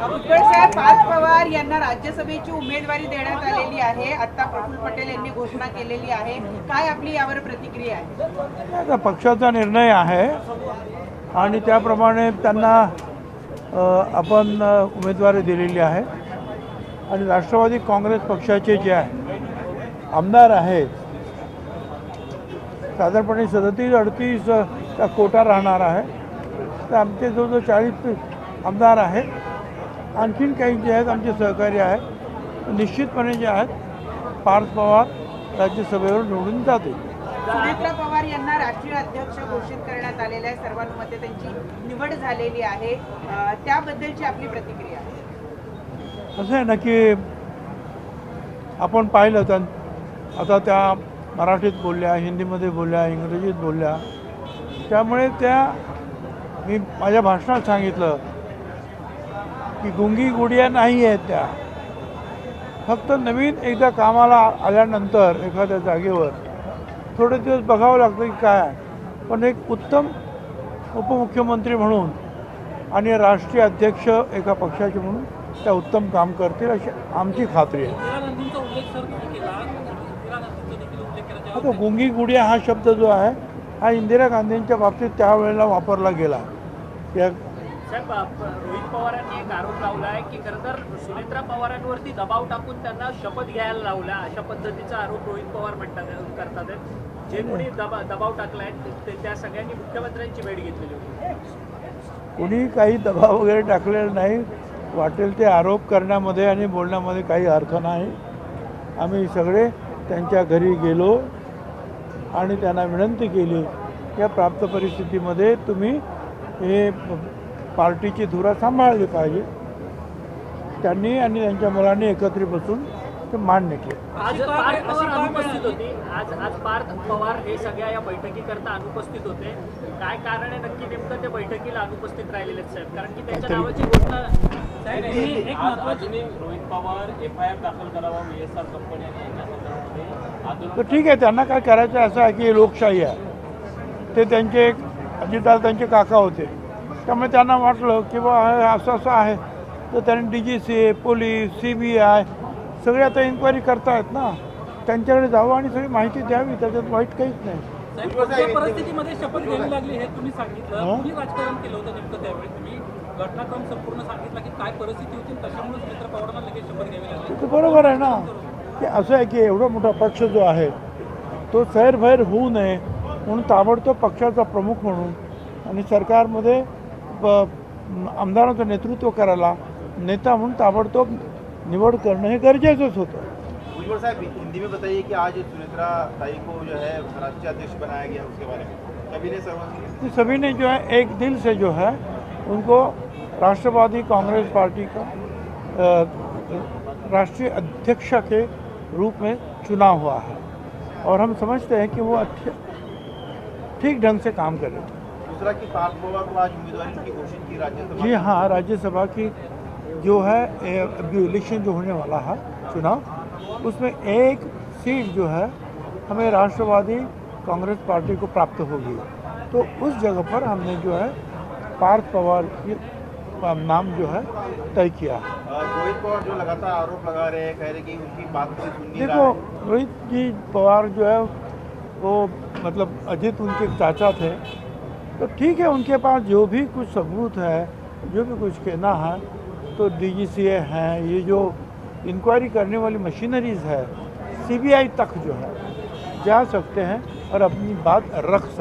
भुजबळ साहेब, पार्थ पवार यांना राज्यसभेची उमेदवारी देण्यात आलेली आहे. आता प्रफुल्ल पटेल यांनी घोषणा केलेली आहे. काय आपली यावर प्रतिक्रिया आहे? आता पक्षाचा निर्णय आहे आणि त्याप्रमाणे त्यांना आपण उमेदवारी दिलेली आहे. आणि राष्ट्रवादी काँग्रेस पक्षाचे जे आहे आमदार आहेत साधारणपणे 37-38 चा कोटा राहणार आहे. तर आमचे जवळजवळ 40 आमदार आहेत. आणखीन काही जे आहेत आमचे सहकारी आहेत निश्चितपणे जे आहेत पार्थ पवार राज्यसभेवर निवडून जातील. सुनेत्रा पवार यांना राष्ट्रीय अध्यक्ष घोषित करण्यात आलेले आहे. सर्वानुमते त्यांची निवड झालेली आहे. त्याबद्दलची आपली प्रतिक्रिया? असं आहे ना की आपण पाहिलं तर आता त्या मराठीत बोलल्या, हिंदीमध्ये बोलल्या, इंग्रजीत बोलल्या. त्यामुळे मी माझ्या भाषणात सांगितलं की गुंगी गुडिया नाही आहेत त्या. फक्त नवीन एकदा कामाला आल्यानंतर एखाद्या जागेवर थोडे दिवस बघावं लागतं की काय आहे. पण एक उत्तम उपमुख्यमंत्री म्हणून आणि राष्ट्रीय अध्यक्ष एका पक्षाचे म्हणून त्या उत्तम काम करतील अशी आमची खात्री आहे. आता गुंगी गुडिया हा शब्द जो आहे हा इंदिरा गांधींच्या बाबतीत त्यावेळेला वापरला गेला. साहेब, रोहित पवारांनी एक आरोप लावला आहे की खरं तर सुनेत्रा पवारांवरती दबाव टाकून त्यांना शपथ घ्यायला लावला, अशा पद्धतीचा आरोप रोहित पवार करतात. जे कोणी दबाव टाकलाय त्या सगळ्यांनी मुख्यमंत्र्यांची भेट घेतलेली होती. कोणी काही दबाव वगैरे टाकलेला नाही. वाटेल ते आरोप करण्यामध्ये आणि बोलण्यामध्ये काही अर्थ नाही. आम्ही सगळे त्यांच्या घरी गेलो आणि त्यांना विनंती केली या प्राप्त परिस्थितीमध्ये तुम्ही हे पार्टीची धुरा सांभाळली पाहिजे. त्यांनी आणि त्यांच्या मुलांनी एकत्रित बसून ते मान्य केलं. आज पार्थ पवार अनुपस्थित होते. आज पार्थ पवार हे सगळ्या या बैठकीकरता अनुपस्थित होते. काय कारण आहे नक्की नेमकं ते बैठकीला अनुपस्थित राहिलेले साहेब? कारण की त्यांच्या नावाची घोषणा रोहित पवार FIR दाखल करावा VSR कंपनी तर ठीक आहे, त्यांना काय करायचं असं आहे की लोकशाही आहे. ते त्यांचे एक अजितदादा त्यांचे काका होते. त्यामुळे त्यांना वाटलं की बा असं असं आहे तर त्यांनी DGCA, पोलीस, CBI सगळे आता इन्क्वायरी करतायत ना. त्यांच्याकडे जावं आणि सगळी माहिती द्यावी. त्याच्यात वाईट काहीच नाही. परिस्थितीमध्ये शपथ घ्यावी लागली हे तुम्ही सांगितलं. तुम्ही राजकारण केलं होतं नेमकं त्यावेळी तुम्ही घटनाक्रम संपूर्ण सांगितला की काय परिस्थिती होती त्याच्यामुळे सुनेत्रा पवारांना लगेच शपथ घ्यावी लागली. ते बरोबर आहे ना. की असं आहे की एवढा मोठा पक्ष जो आहे तो सैरभैर होऊ नये म्हणून ताबडतोब पक्षाचा प्रमुख म्हणून आणि सरकारमध्ये आमदारांचं नेतृत्व करायला नेता म्हणून ताबडतोब निवड करणं हे गरजेचंच होतं. भुजबल साहब, हिंदी में बताइए कि आज सुनेत्रा ताई को जो है राष्ट्रीय अध्यक्ष बनाया गया, उसके बारे में सभी ने जो है एक दिल से जो है उनको राष्ट्रवादी कांग्रेस पार्टी का राष्ट्रीय अध्यक्ष के रूप में चुना हुआ है और हम समझते हैं कि वो ठीक ढंग से काम करें. दूसरा कि पार्थ पवार को आज उम्मीदवारी की घोषित की राज्यसभा. जी हाँ, राज्यसभा की जो है अभी इलेक्शन जो होने वाला है चुनाव उसमें एक सीट जो है हमें राष्ट्रवादी कांग्रेस पार्टी को प्राप्त होगी. तो उस जगह पर हमने जो है पार्थ पवार की नाम जो है तय किया. रोहित पवार जो लगातार आरोप लगा रहे हैं, कह रहे कि उनकी बात कोई सुन नहीं रहा देखो है. रोहित जी पवार जो है वो मतलब अजित उनके चाचा थे. तो ठीक है, उनके पास जो भी कुछ सबूत है, जो भी कुछ कहना है तो DGCA हैं, ये जो इंक्वायरी करने वाली मशीनरीज है, CBI तक जो है जा सकते हैं और अपनी बात रख सकते हैं.